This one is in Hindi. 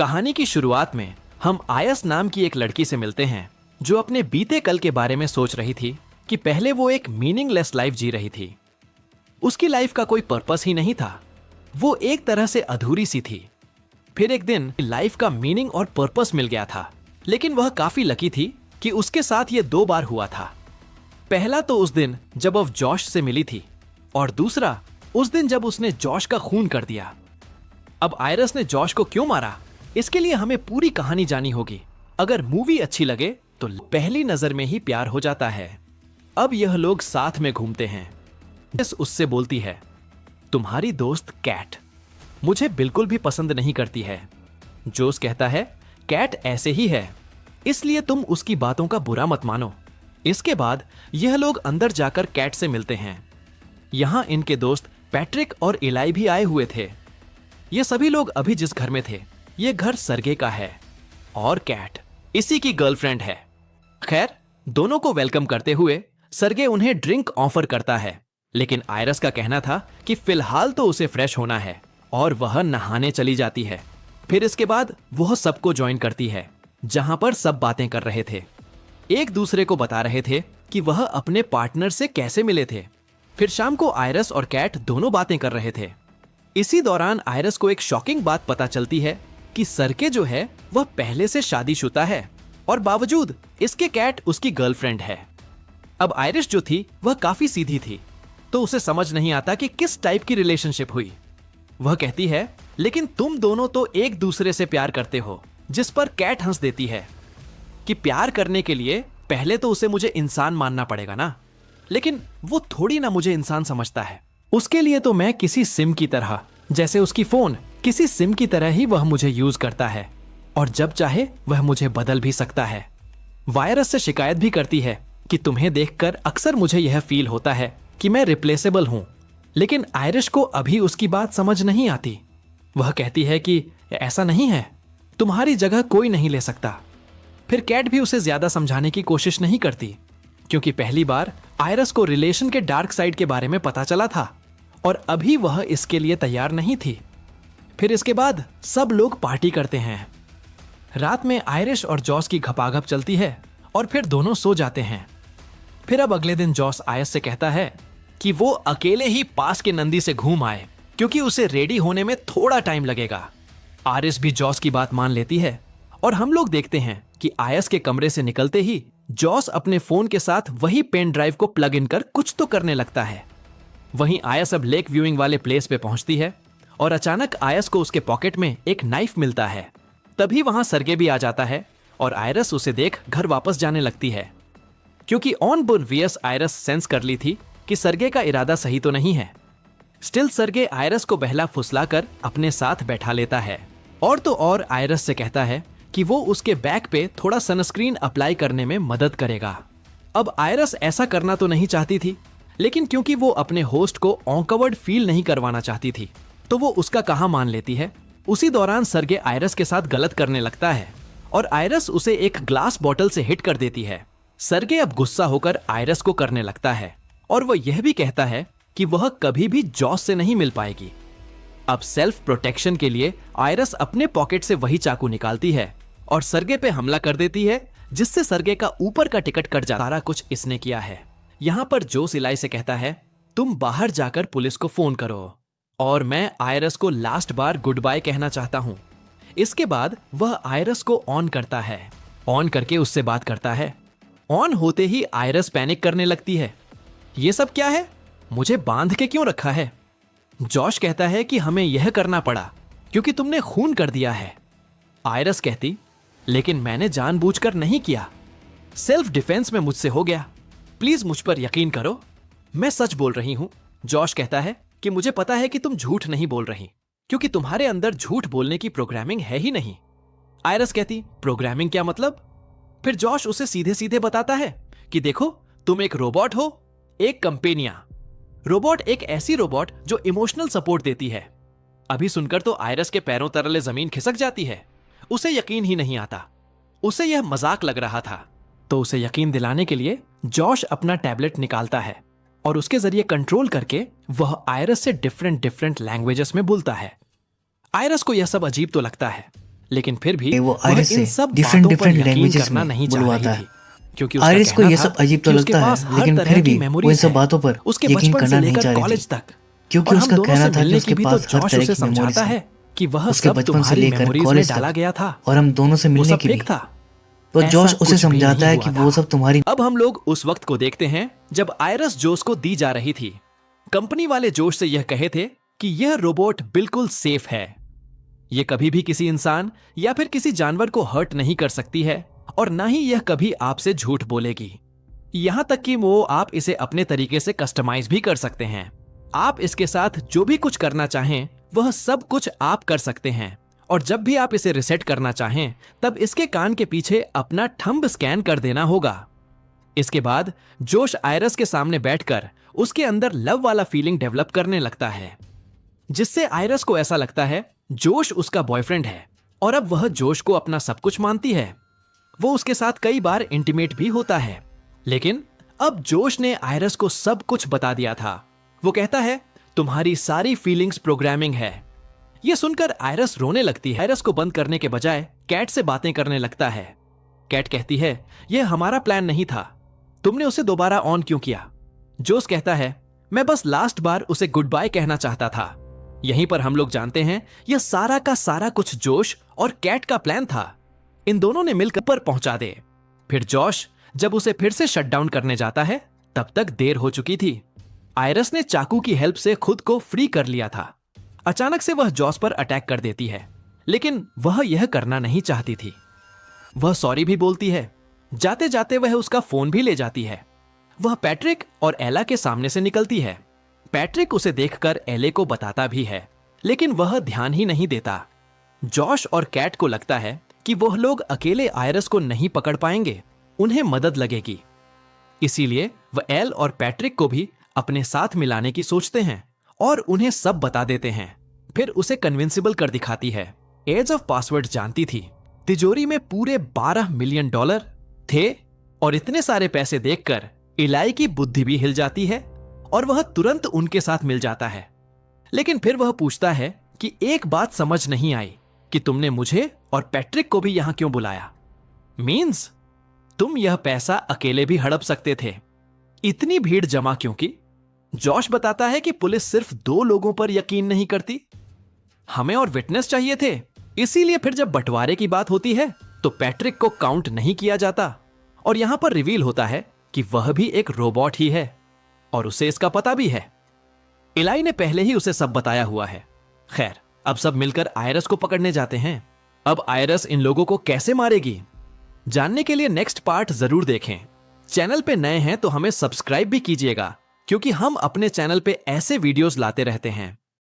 कहानी की शुरुआत में हम आयस नाम की एक लड़की से मिलते हैं जो अपने बीते कल के बारे में सोच रही थी कि पहले वो एक मीनिंगलेस लाइफ जी रही थी। उसकी लाइफ का कोई पर्पस ही नहीं था, वो एक तरह से अधूरी सी थी। फिर एक दिन लाइफ का मीनिंग और पर्पस मिल गया था, लेकिन वह काफी लकी थी कि उसके साथ ये 2 बार हुआ था। पहला तो उस दिन जब वह जॉश से मिली थी, और दूसरा उस दिन जब उसने जॉश का खून कर दिया। अब आयरस ने जॉश को क्यों मारा, इसके लिए हमें पूरी कहानी जानी होगी। अगर मूवी अच्छी लगे तो पहली नजर में ही प्यार हो जाता है। अब यह लोग साथ में घूमते हैं। जेस उससे बोलती है, तुम्हारी दोस्त कैट मुझे बिल्कुल भी पसंद नहीं करती है। जोस कहता है, कैट ऐसे ही है, इसलिए तुम उसकी बातों का बुरा मत मानो। इसके बाद यह लोग अंदर जाकर कैट से मिलते हैं। यहां इनके दोस्त पैट्रिक और इलाई भी आए हुए थे। ये सभी लोग अभी जिस घर में थे, ये घर सरगे का है और कैट इसी की गर्लफ्रेंड है। खैर, दोनों को वेलकम करते हुए सरगे उन्हें ड्रिंक ऑफर करता है, लेकिन आयरस का कहना था कि फिलहाल तो उसे फ्रेश होना है और वह नहाने चली जाती है। फिर इसके बाद वह सबको ज्वाइन करती है, जहां पर सब बातें कर रहे थे, एक दूसरे को बता रहे थे कि वह अपने पार्टनर से कैसे मिले थे। फिर शाम को आयरस और कैट दोनों बातें कर रहे थे। इसी दौरान आयरस को एक शॉकिंग बात पता चलती है कि सरके जो है वह पहले से शादीशुदा है और बावजूद इसके कैट उसकी गर्लफ्रेंड है। अब आयरिश जो थी वह काफी सीधी थी, तो उसे समझ नहीं आता कि किस टाइप की रिलेशनशिप हुई। वह कहती है, लेकिन तुम दोनों तो एक दूसरे से प्यार करते हो, जिस पर कैट हंस देती है कि प्यार करने के लिए पहले तो उसे मुझे इंसान मानना पड़ेगा ना, लेकिन वो थोड़ी ना मुझे इंसान समझता है। उसके लिए तो मैं किसी सिम की तरह, जैसे उसकी फोन किसी सिम की तरह ही वह मुझे यूज करता है, और जब चाहे वह मुझे बदल भी सकता है। वायरस से शिकायत भी करती है कि तुम्हें देखकर अक्सर मुझे यह फील होता है कि मैं रिप्लेसेबल हूं, लेकिन आयरिश को अभी उसकी बात समझ नहीं आती। वह कहती है कि ऐसा नहीं है, तुम्हारी जगह कोई नहीं ले सकता। फिर कैट भी उसे ज्यादा समझाने की कोशिश नहीं करती, क्योंकि पहली बार आयरस को रिलेशन के डार्क साइड के बारे में पता चला था और अभी वह इसके लिए तैयार नहीं थी। फिर इसके बाद सब लोग पार्टी करते हैं। रात में आयरिश और जॉस की घपाघप चलती है और फिर दोनों सो जाते हैं। फिर अब अगले दिन जॉस आयस से कहता है कि वो अकेले ही पास के नंदी से घूम आए, क्योंकि उसे रेडी होने में थोड़ा टाइम लगेगा। आयरिश भी जॉस की बात मान लेती है और हम लोग देखते हैं कि आयस के कमरे से निकलते ही जॉस अपने फोन के साथ वही पेन ड्राइव को प्लग इन कर कुछ तो करने लगता है। वहीं आयस अब लेक व्यूइंग वाले प्लेस पे पहुंचती है और अचानक आयस को उसके पॉकेट में एक नाइफ मिलता है। तभी वहां सरगे भी आ जाता है और आयरस उसे देख घर वापस जाने लगती है, क्योंकि ऑन बोर्वियस आयरस सेंस कर ली थी कि सरगे का इरादा सही तो नहीं है। स्टिल सरगे आयरस को बहला फुसलाकर अपने साथ बैठा लेता है और तो और आयरस से कहता है कि वो उसके बैक पे थोड़ा सनस्क्रीन अप्लाई करने में मदद करेगा। अब आयरस ऐसा करना तो नहीं चाहती थी, लेकिन क्योंकि वो अपने होस्ट को ऑकवर्ड फील नहीं करवाना चाहती थी, तो वो उसका कहां मान लेती है। उसी दौरान सरगे आयरस के साथ गलत करने लगता है और आयरस उसे एक ग्लास बॉटल से हिट कर देती है। सरगे अब गुस्सा होकर आयरस को करने लगता है और वह यह भी कहता है कि वह कभी भी जॉस से नहीं मिल पाएगी। अब सेल्फ प्रोटेक्शन के लिए आयरस अपने पॉकेट से वही चाकू निकालती है और सरगे पे हमला कर देती है, जिससे सरगे का ऊपर का टिकट कट जाता। सारा कुछ इसने किया है। यहाँ पर जोस इलाई से कहता है, तुम बाहर जाकर पुलिस को फोन करो और मैं आयरस को लास्ट बार गुड बाय कहना चाहता हूँ। इसके बाद वह आयरस को ऑन करता है, ऑन करके उससे बात करता है। ऑन होते ही आयरस पैनिक करने लगती है। ये सब क्या है, मुझे बांध के क्यों रखा है? जॉश कहता है कि हमें यह करना पड़ा क्योंकि तुमने खून कर दिया है। आयरस कहती, लेकिन मैंने जानबूझकर नहीं किया, सेल्फ डिफेंस में मुझसे हो गया, प्लीज मुझ पर यकीन करो, मैं सच बोल रही हूं। जॉश कहता है कि मुझे पता है कि तुम झूठ नहीं बोल रही, क्योंकि तुम्हारे अंदर झूठ बोलने की प्रोग्रामिंग है ही नहीं। आयरस कहती, प्रोग्रामिंग क्या मतलब? फिर जॉश उसे सीधे सीधे बताता है कि देखो, तुम एक रोबोट हो, एक कंपेनिया। रोबोट एक ऐसी रोबोट जो इमोशनल सपोर्ट देती है। अभी सुनकर तो आयरस के पैरों तले जमीन खिसक जाती है। उसे यकीन ही नहीं आता, उसे यह मजाक लग रहा था। तो उसे यकीन दिलाने के लिए जॉश अपना टैबलेट निकालता है और उसके जरिए कंट्रोल करके वह आयरस से डिफरेंट लैंग्वेजेस में बोलता है। आयरस को यह सब अजीब तो लगता है, लेकिन फिर भी वो वह आयरिस इन से सब डिफरेंट बातों पर डिफरेंट यकीन लैंग्वेजेस करना में नहीं चाह रही बुलवाता है। थी, क्योंकि उसका आयरिस को कहना ये था सब अजीब तो कि उसके लगता पास है, हर लेकिन तरह फिर की भी वो इन मेमोरीज सब है, बातों पर उसके यकीन बचपन से करना नहीं लेकर चाह रही कॉलेज थी, तक। क्योंकि और हम उसका दोनों कहना से था कि मिलने की उसके भी तो पास हर जॉश तरह उसे की मेमोरीज समझाता हैं, है कि वह उसके सब बचपन से तुम्हारी लेकर मेमोरीज में कॉलेज डाला तक, गया था। और हम दोनों से वो मिलने सब की भी। फेक था। तो ऐसा जॉश उसे कुछ भी समझाता नहीं है हुआ कि था। वो सब तुम्हारी। अब हम लोग उस वक्त को देखते हैं जब आयरस जोश को दी जा रही थी। कंपनी वाले जोश से यह कहे थे कि यह रोबोट बिल्कुल सेफ है, यह कभी भी किसी इंसान या फिर किसी जानवर को हर्ट नहीं कर सकती है, और ना ही यह कभी आपसे झूठ बोलेगी। यहां तक कि वो आप इसे अपने तरीके से कस्टमाइज भी कर सकते हैं। आप इसके साथ जो भी कुछ करना चाहें वह सब कुछ आप कर सकते हैं, और जब भी आप इसे रिसेट करना चाहें तब इसके कान के पीछे अपना थंब स्कैन कर देना होगा। इसके बाद जोश आयरस के सामने बैठकर उसके अंदर लव वाला फीलिंग डेवलप करने लगता है, जिससे आयरस को ऐसा लगता है जोश उसका बॉयफ्रेंड है, और अब वह जोश को अपना सब कुछ मानती है। वो उसके साथ कई बार इंटीमेट भी होता है। लेकिन अब जोश ने आयरस को सब कुछ बता दिया था। वो कहता है तुम्हारी सारी फीलिंग्स प्रोग्रामिंग है। यह सुनकर आयरस रोने लगती है। आयरस को बंद करने के बजाय कैट से बातें करने लगता है। कैट कहती है यह हमारा प्लान नहीं था, तुमने उसे दोबारा ऑन क्यों किया? जोश कहता है मैं बस लास्ट बार उसे गुड बाय कहना चाहता था। यहीं पर हम लोग जानते हैं यह सारा का सारा कुछ जोश और कैट का प्लान था। इन दोनों ने मिलकर पर पहुंचा दे। फिर जोश जब उसे फिर से शट डाउन करने जाता है तब तक देर हो चुकी थी। आयरस ने चाकू की हेल्प से खुद को फ्री कर लिया था। अचानक से वह जॉस पर अटैक कर देती है, लेकिन वह यह करना नहीं चाहती थी। वह सॉरी भी बोलती है। जाते जाते वह उसका फोन भी ले जाती है। वह पैट्रिक और एला के सामने से निकलती है। पैट्रिक उसे देखकर एले को बताता भी है, लेकिन वह ध्यान ही नहीं देता। जॉश और कैट को लगता है कि वह लोग अकेले आयरस को नहीं पकड़ पाएंगे, उन्हें मदद लगेगी। इसीलिए वह एल और पैट्रिक को भी अपने साथ मिलाने की सोचते हैं और उन्हें सब बता देते हैं। फिर उसे कन्विंसिबल कर दिखाती है। एज ऑफ पासवर्ड जानती थी। तिजोरी में पूरे $12 मिलियन थे, और इतने सारे पैसे देखकर इलाई की बुद्धि भी हिल जाती है और वह तुरंत उनके साथ मिल जाता है। लेकिन फिर वह पूछता है कि एक बात समझ नहीं आई कि तुमने मुझे और पैट्रिक को भी यहां क्यों बुलाया। मीन्स तुम यह पैसा अकेले भी हड़प सकते थे, इतनी भीड़ जमा क्यों की? जॉश बताता है कि पुलिस सिर्फ 2 लोगों पर यकीन नहीं करती, हमें और विटनेस चाहिए थे। इसीलिए फिर जब बंटवारे की बात होती है तो पैट्रिक को काउंट नहीं किया जाता, और यहां पर रिवील होता है कि वह भी एक रोबोट ही है और उसे इसका पता भी है। इलाई ने पहले ही उसे सब बताया हुआ है। खैर, अब सब मिलकर आयरस को पकड़ने जाते हैं। अब आयरस इन लोगों को कैसे मारेगी, जानने के लिए नेक्स्ट पार्ट जरूर देखें। चैनल पे नए हैं तो हमें सब्सक्राइब भी कीजिएगा, क्योंकि हम अपने चैनल पे ऐसे वीडियोस लाते रहते हैं।